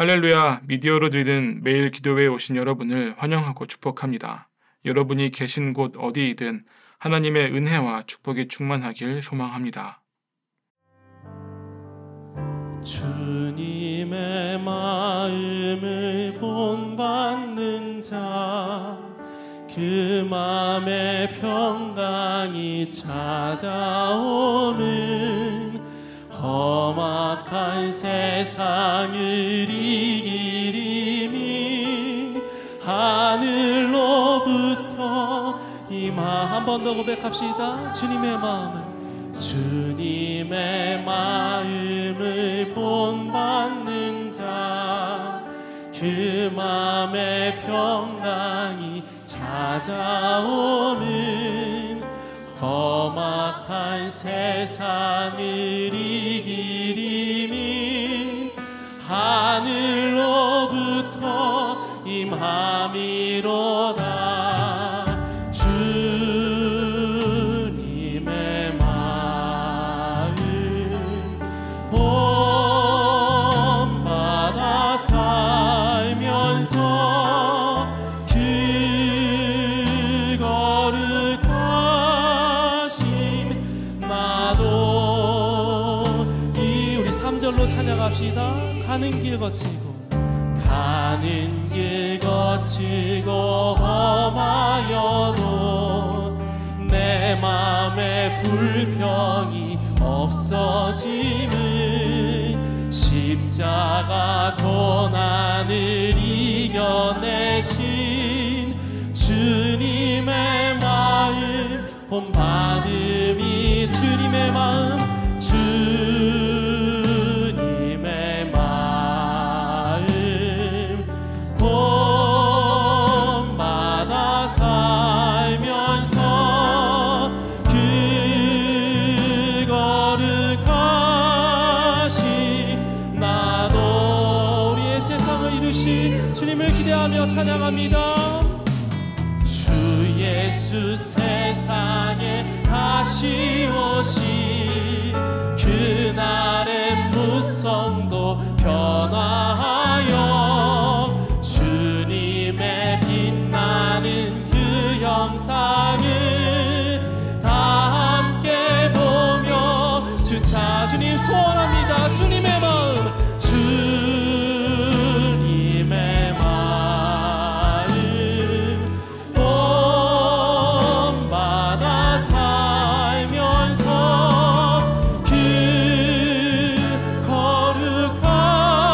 할렐루야, 미디어로 드리는 매일 기도회에 오신 여러분을 환영하고 축복합니다. 여러분이 계신 곳 어디이든 하나님의 은혜와 축복이 충만하길 소망합니다. 주님의 마음을 본받는 자, 그 마음에 평강이 찾아오는 험악한 세상을 이길 힘이 하늘로부터 한 번 더 고백합시다. 주님의 마음을 본받는 자, 그 마음에 평강이 찾아오는 험악한 세상을 이길 힘이 하늘로부터 임함이로다. 주님의 마음 본받아 살면서 그 거룩하심 나도 우리 3절로 찬양합시다. 가는 길 거치고 험하여도 내 맘에 불평이 없어짐은 십자가 고난을 이겨내신 주님의 마음 본받음이 주님의 마음 본받아 살면서 그 거룩하신 나도 우리의 세상을 이루신 주님을 기대하며 찬양합니다. 주 예수 세상에 다시 오신 그날의 무성도 변화하여 주님의 빛나는 그 형상을 다 함께 보며 주차 주님 소원합니다. 주님의 마음 본받아 살면서 그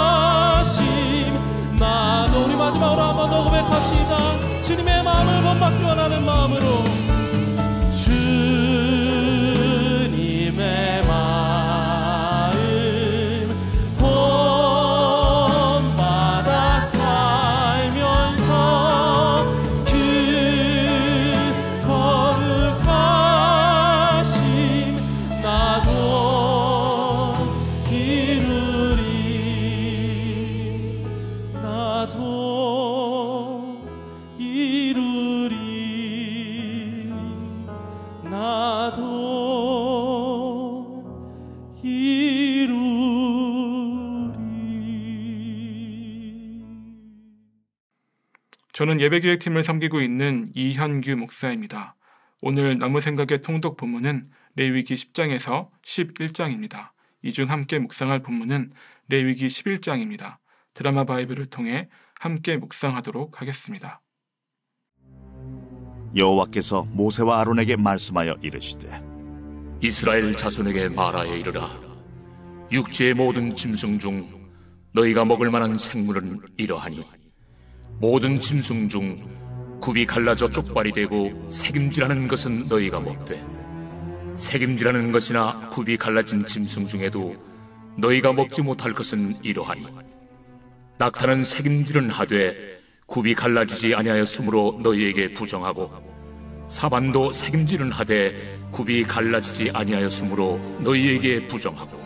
거룩하심 나도 우리 마지막으로 한 번 더 고백합시다. 주님의 마음을 본받기 원하는 마음으로 주님의 마음 본받아 살면서 그 거룩하심 나도 이루리 나도 이루리 저는 예배기획팀을 섬기고 있는 이현규 목사입니다. 오늘 나무 생각의 통독 본문은 레위기 10장에서 11장입니다. 이 중 함께 묵상할 본문은 레위기 11장입니다. 드라마 바이블을 통해 함께 묵상하도록 하겠습니다. 여호와께서 모세와 아론에게 말씀하여 이르시되 이스라엘 자손에게 말하여 이르라. 육지의 모든 짐승 중 너희가 먹을 만한 생물은 이러하니 모든 짐승 중 굽이 갈라져 쪽발이 되고 새김질하는 것은 너희가 먹되 새김질하는 것이나 굽이 갈라진 짐승 중에도 너희가 먹지 못할 것은 이러하니 낙타는 새김질은 하되 굽이 갈라지지 아니하였으므로 너희에게 부정하고 사반도 새김질은 하되 굽이 갈라지지 아니하였으므로 너희에게 부정하고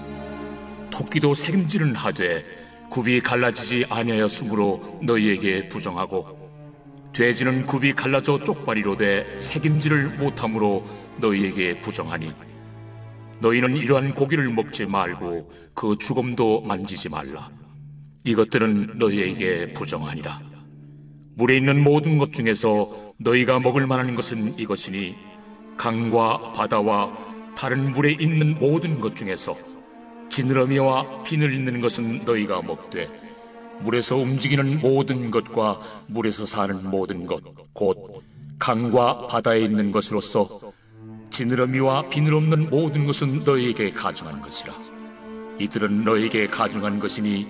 토끼도 새김질은 하되 굽이 갈라지지 아니하였으므로 너희에게 부정하고 돼지는 굽이 갈라져 쪽발이로되 새김질을 못함으로 너희에게 부정하니 너희는 이러한 고기를 먹지 말고 그 주검도 만지지 말라. 이것들은 너희에게 부정하니라. 물에 있는 모든 것 중에서 너희가 먹을 만한 것은 이것이니 강과 바다와 다른 물에 있는 모든 것 중에서 지느러미와 비늘 있는 것은 너희가 먹되 물에서 움직이는 모든 것과 물에서 사는 모든 것 곧 강과 바다에 있는 것으로서 지느러미와 비늘 없는 모든 것은 너희에게 가증한 것이라. 이들은 너희에게 가증한 것이니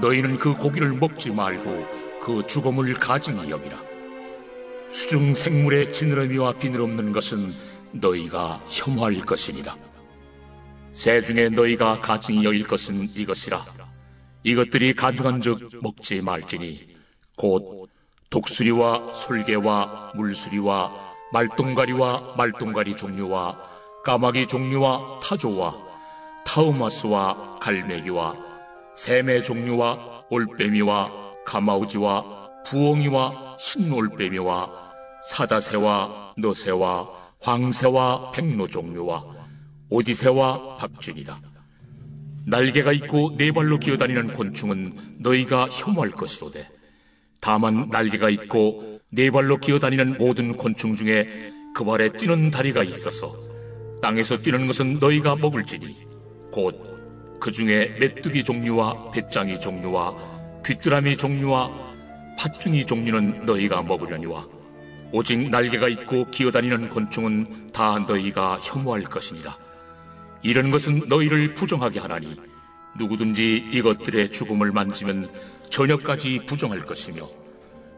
너희는 그 고기를 먹지 말고 그 죽음을 가증히 여기라. 수중 생물의 지느러미와 비늘 없는 것은 너희가 혐오할 것이니라. 새 중에 너희가 가증히 여길 것은 이것이라. 이것들이 가증한즉 먹지 말지니 곧 독수리와 솔개와 물수리와 말똥가리와 말똥가리 종류와 까마귀 종류와 타조와 타우마스와 갈매기와 샘의 종류와 올빼미와 가마우지와 부엉이와 흰올빼미와 사다새와 너새와 황새와 백로 종류와 오디새와 박쥐니라. 날개가 있고 네 발로 기어다니는 곤충은 너희가 혐오할 것이로되 다만 날개가 있고 네 발로 기어다니는 모든 곤충 중에 그 발에 뛰는 다리가 있어서 땅에서 뛰는 것은 너희가 먹을지니 곧 그 중에 메뚜기 종류와 배짱이 종류와 귀뚜라미 종류와 팥중이 종류는 너희가 먹으려니와 오직 날개가 있고 기어다니는 곤충은 다 너희가 혐오할 것이니라. 이런 것은 너희를 부정하게 하나니 누구든지 이것들의 죽음을 만지면 저녁까지 부정할 것이며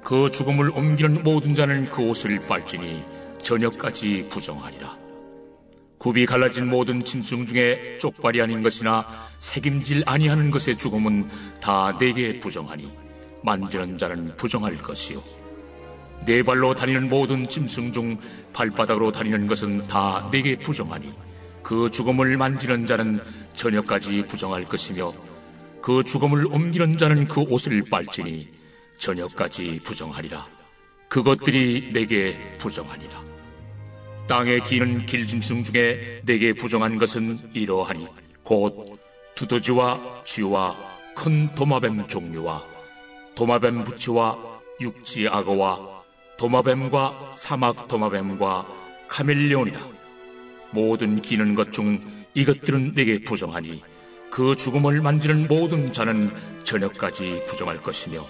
그 죽음을 옮기는 모든 자는 그 옷을 빨지니 저녁까지 부정하리라. 굽이 갈라진 모든 짐승 중에 쪽발이 아닌 것이나 새김질 아니하는 것의 죽음은 다 내게 부정하니 만지는 자는 부정할 것이요 네 발로 다니는 모든 짐승 중 발바닥으로 다니는 것은 다 내게 부정하니 그 죽음을 만지는 자는 저녁까지 부정할 것이며 그 죽음을 옮기는 자는 그 옷을 빨지니 저녁까지 부정하리라. 그것들이 내게 부정하니라. 땅에 기는 길짐승 중에 내게 부정한 것은 이러하니 곧 두더지와 쥐와 큰 도마뱀 종류와 도마뱀 부치와 육지 악어와 도마뱀과 사막 도마뱀과 카멜레온이라. 모든 기는 것 중 이것들은 내게 부정하니 그 죽음을 만지는 모든 자는 저녁까지 부정할 것이며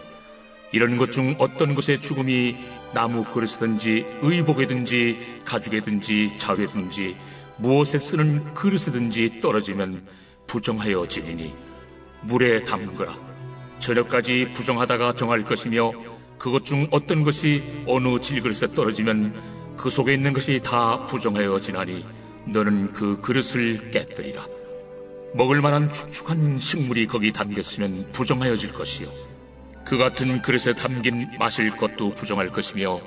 이런 것 중 어떤 것의 죽음이 나무 그릇이든지 의복에든지 가죽에든지 자회든지 무엇에 쓰는 그릇에든지 떨어지면 부정하여 지리니 물에 담그라. 저녁까지 부정하다가 정할 것이며 그것 중 어떤 것이 어느 질그릇에 떨어지면 그 속에 있는 것이 다 부정하여 지나니 너는 그 그릇을 깨뜨리라. 먹을 만한 축축한 식물이 거기 담겼으면 부정하여질 것이요 그 같은 그릇에 담긴 마실 것도 부정할 것이며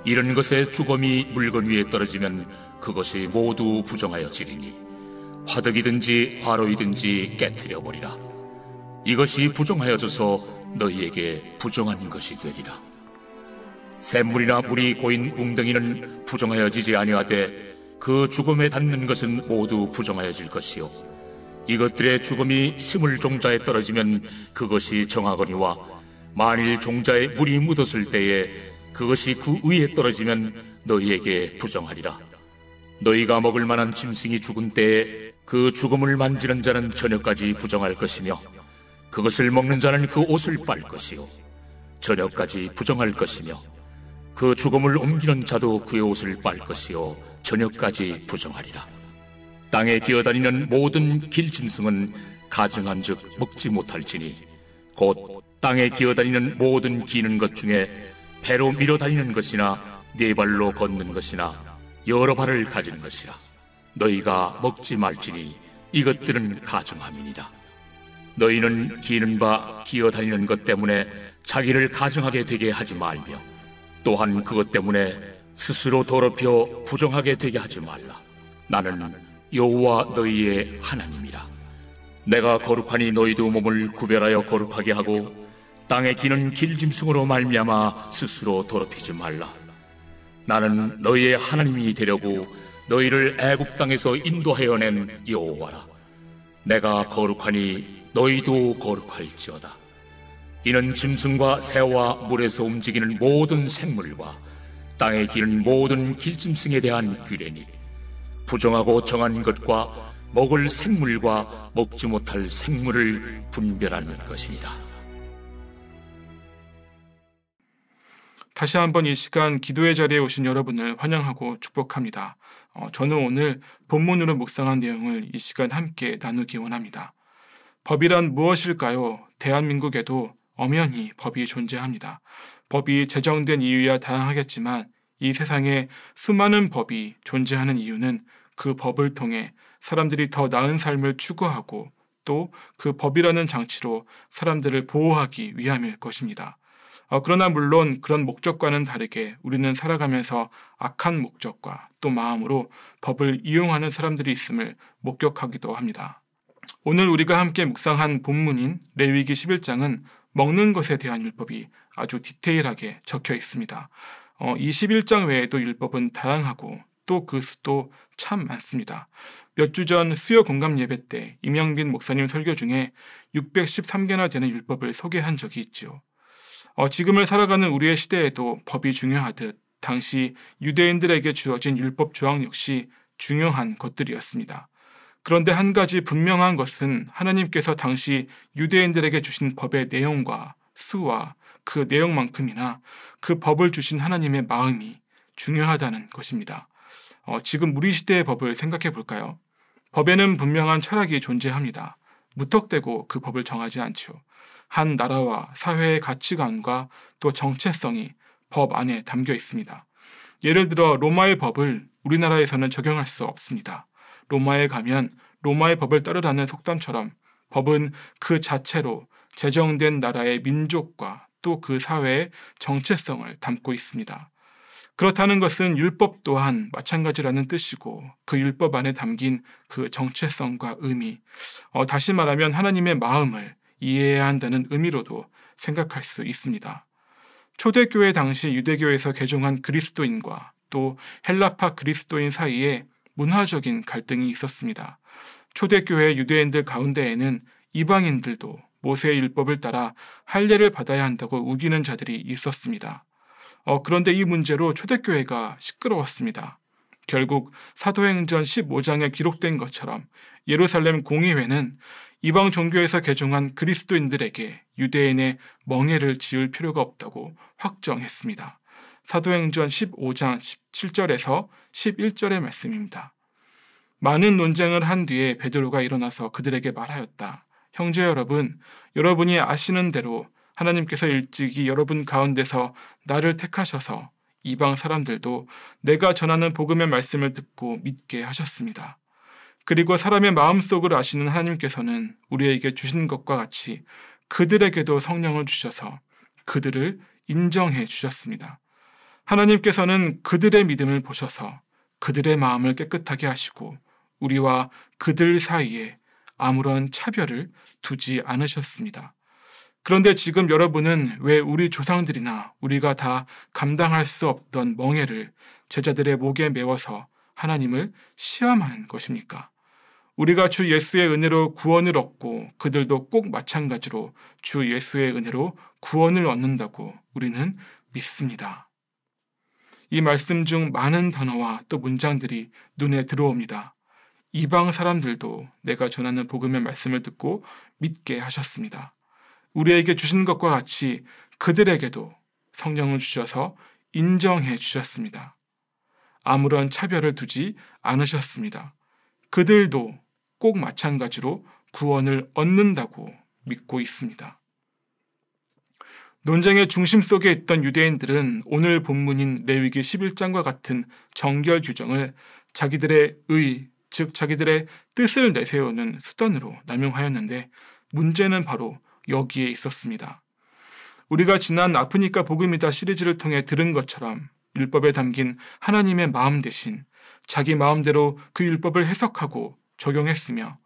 이런 것의 죽음이 물건 위에 떨어지면 그것이 모두 부정하여지리니 화덕이든지 화로이든지 깨뜨려버리라. 이것이 부정하여져서 너희에게 부정한 것이 되리라. 샘물이나 물이 고인 웅덩이는 부정하여지지 아니하되 그 죽음에 닿는 것은 모두 부정하여질 것이요 이것들의 죽음이 심을 종자에 떨어지면 그것이 정하거니와 만일 종자에 물이 묻었을 때에 그것이 그 위에 떨어지면 너희에게 부정하리라. 너희가 먹을 만한 짐승이 죽은 때에 그 죽음을 만지는 자는 저녁까지 부정할 것이며 그것을 먹는 자는 그 옷을 빨 것이요 저녁까지 부정할 것이며 그 죽음을 옮기는 자도 그의 옷을 빨 것이요 저녁까지 부정하리라. 땅에 기어다니는 모든 길짐승은 가증한즉 먹지 못할지니 곧 땅에 기어다니는 모든 기는 것 중에 배로 밀어다니는 것이나 네 발로 걷는 것이나 여러 발을 가진 것이라. 너희가 먹지 말지니 이것들은 가증함이니라. 너희는 기는 바 기어다니는 것 때문에 자기를 가증하게 되게 하지 말며 또한 그것 때문에 스스로 더럽혀 부정하게 되게 하지 말라. 나는 여호와 너희의 하나님이라. 내가 거룩하니 너희도 몸을 구별하여 거룩하게 하고 땅에 기는 길짐승으로 말미암아 스스로 더럽히지 말라. 나는 너희의 하나님이 되려고 너희를 애굽 땅에서 인도하여 낸 여호와라. 내가 거룩하니 너희도 거룩할지어다. 이는 짐승과 새와 물에서 움직이는 모든 생물과 땅에 기는 모든 길짐승에 대한 규례니 부정하고 정한 것과 먹을 생물과 먹지 못할 생물을 분별하는 것이니라. 다시 한번 이 시간 기도의 자리에 오신 여러분을 환영하고 축복합니다. 저는 오늘 본문으로 묵상한 내용을 이 시간 함께 나누기 원합니다. 법이란 무엇일까요? 대한민국에도 엄연히 법이 존재합니다. 법이 제정된 이유야 다양하겠지만 이 세상에 수많은 법이 존재하는 이유는 그 법을 통해 사람들이 더 나은 삶을 추구하고 또 그 법이라는 장치로 사람들을 보호하기 위함일 것입니다. 그러나 물론 그런 목적과는 다르게 우리는 살아가면서 악한 목적과 또 마음으로 법을 이용하는 사람들이 있음을 목격하기도 합니다. 오늘 우리가 함께 묵상한 본문인 레위기 11장은 먹는 것에 대한 율법이 아주 디테일하게 적혀 있습니다. 이 11장 외에도 율법은 다양하고 또 그 수도 참 많습니다. 몇 주 전 수요 공감 예배 때 임영빈 목사님 설교 중에 613개나 되는 율법을 소개한 적이 있죠. 지금을 살아가는 우리의 시대에도 법이 중요하듯 당시 유대인들에게 주어진 율법 조항 역시 중요한 것들이었습니다. 그런데 한 가지 분명한 것은 하나님께서 당시 유대인들에게 주신 법의 내용과 수와 그 내용만큼이나 그 법을 주신 하나님의 마음이 중요하다는 것입니다. 지금 우리 시대의 법을 생각해 볼까요? 법에는 분명한 철학이 존재합니다. 무턱대고 그 법을 정하지 않죠. 한 나라와 사회의 가치관과 또 정체성이 법 안에 담겨 있습니다. 예를 들어 로마의 법을 우리나라에서는 적용할 수 없습니다. 로마에 가면 로마의 법을 따르라는 속담처럼 법은 그 자체로 제정된 나라의 민족과 또 그 사회의 정체성을 담고 있습니다. 그렇다는 것은 율법 또한 마찬가지라는 뜻이고 그 율법 안에 담긴 그 정체성과 의미, 다시 말하면 하나님의 마음을 이해해야 한다는 의미로도 생각할 수 있습니다. 초대교회 당시 유대교에서 개종한 그리스도인과 또 헬라파 그리스도인 사이에 문화적인 갈등이 있었습니다. 초대교회 유대인들 가운데에는 이방인들도 모세의 율법을 따라 할례를 받아야 한다고 우기는 자들이 있었습니다. 그런데 이 문제로 초대교회가 시끄러웠습니다. 결국 사도행전 15장에 기록된 것처럼 예루살렘 공의회는 이방 종교에서 개종한 그리스도인들에게 유대인의 멍에를 지을 필요가 없다고 확정했습니다. 사도행전 15장 17절에서 11절의 말씀입니다. 많은 논쟁을 한 뒤에 베드로가 일어나서 그들에게 말하였다. 형제 여러분, 여러분이 아시는 대로 하나님께서 일찍이 여러분 가운데서 나를 택하셔서 이방 사람들도 내가 전하는 복음의 말씀을 듣고 믿게 하셨습니다. 그리고 사람의 마음속을 아시는 하나님께서는 우리에게 주신 것과 같이 그들에게도 성령을 주셔서 그들을 인정해 주셨습니다. 하나님께서는 그들의 믿음을 보셔서 그들의 마음을 깨끗하게 하시고 우리와 그들 사이에 아무런 차별을 두지 않으셨습니다. 그런데 지금 여러분은 왜 우리 조상들이나 우리가 다 감당할 수 없던 멍에를 제자들의 목에 메워서 하나님을 시험하는 것입니까? 우리가 주 예수의 은혜로 구원을 얻고 그들도 꼭 마찬가지로 주 예수의 은혜로 구원을 얻는다고 우리는 믿습니다. 이 말씀 중 많은 단어와 또 문장들이 눈에 들어옵니다. 이방 사람들도 내가 전하는 복음의 말씀을 듣고 믿게 하셨습니다. 우리에게 주신 것과 같이 그들에게도 성령을 주셔서 인정해 주셨습니다. 아무런 차별을 두지 않으셨습니다. 그들도 꼭 마찬가지로 구원을 얻는다고 믿고 있습니다. 논쟁의 중심 속에 있던 유대인들은 오늘 본문인 레위기 11장과 같은 정결 규정을 자기들의 의, 즉 자기들의 뜻을 내세우는 수단으로 남용하였는데 문제는 바로 여기에 있었습니다. 우리가 지난 아프니까 복음이다 시리즈를 통해 들은 것처럼 율법에 담긴 하나님의 마음 대신 자기 마음대로 그 율법을 해석하고 적용했으며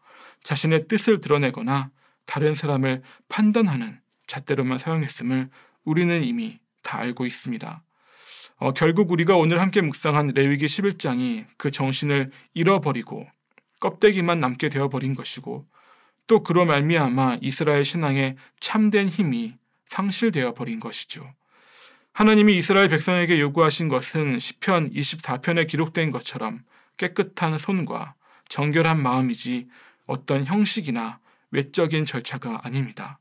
자신의 뜻을 드러내거나 다른 사람을 판단하는 잣대로만 사용했음을 우리는 이미 다 알고 있습니다. 결국 우리가 오늘 함께 묵상한 레위기 11장이 그 정신을 잃어버리고 껍데기만 남게 되어버린 것이고 또 그로 말미암아 이스라엘 신앙의 참된 힘이 상실되어 버린 것이죠. 하나님이 이스라엘 백성에게 요구하신 것은 시편 24편에 기록된 것처럼 깨끗한 손과 정결한 마음이지 어떤 형식이나 외적인 절차가 아닙니다.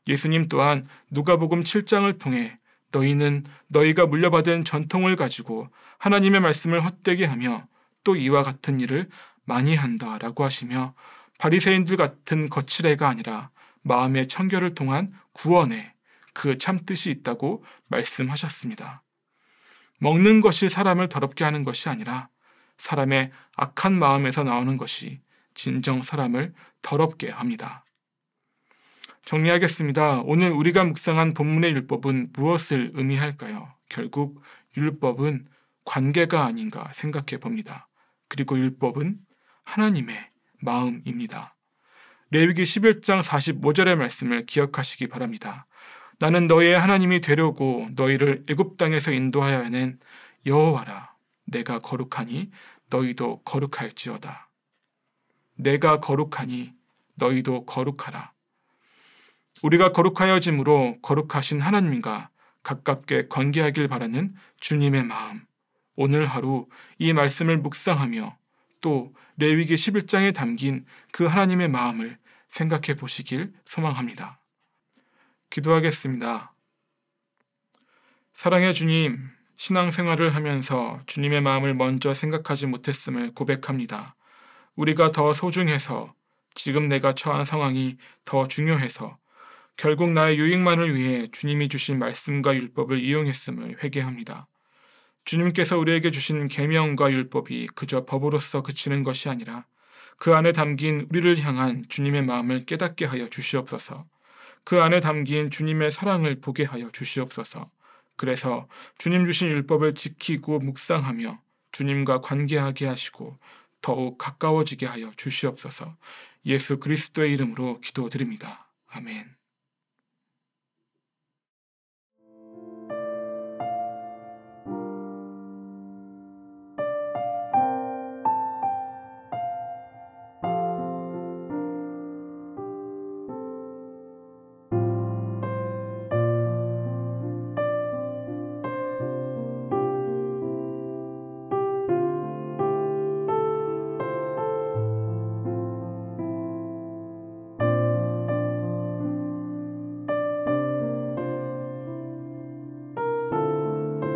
예수님 또한 누가복음 7장을 통해 너희는 너희가 물려받은 전통을 가지고 하나님의 말씀을 헛되게 하며 또 이와 같은 일을 많이 한다라고 하시며 바리새인들 같은 거칠애가 아니라 마음의 청결을 통한 구원에 그 참뜻이 있다고 말씀하셨습니다. 먹는 것이 사람을 더럽게 하는 것이 아니라 사람의 악한 마음에서 나오는 것이 진정 사람을 더럽게 합니다. 정리하겠습니다. 오늘 우리가 묵상한 본문의 율법은 무엇을 의미할까요? 결국 율법은 관계가 아닌가 생각해 봅니다. 그리고 율법은 하나님의 마음입니다. 레위기 11장 45절의 말씀을 기억하시기 바랍니다. 나는 너희의 하나님이 되려고 너희를 애굽 땅에서 인도하여 낸 여호와라. 내가 거룩하니 너희도 거룩할지어다. 내가 거룩하니 너희도 거룩하라. 우리가 거룩하여짐으로 거룩하신 하나님과 가깝게 관계하길 바라는 주님의 마음. 오늘 하루 이 말씀을 묵상하며 또 레위기 11장에 담긴 그 하나님의 마음을 생각해 보시길 소망합니다. 기도하겠습니다. 사랑의 주님, 신앙생활을 하면서 주님의 마음을 먼저 생각하지 못했음을 고백합니다. 우리가 더 소중해서, 지금 내가 처한 상황이 더 중요해서 결국 나의 유익만을 위해 주님이 주신 말씀과 율법을 이용했음을 회개합니다. 주님께서 우리에게 주신 계명과 율법이 그저 법으로서 그치는 것이 아니라 그 안에 담긴 우리를 향한 주님의 마음을 깨닫게 하여 주시옵소서. 그 안에 담긴 주님의 사랑을 보게 하여 주시옵소서. 그래서 주님 주신 율법을 지키고 묵상하며 주님과 관계하게 하시고 더욱 가까워지게 하여 주시옵소서. 예수 그리스도의 이름으로 기도드립니다. 아멘.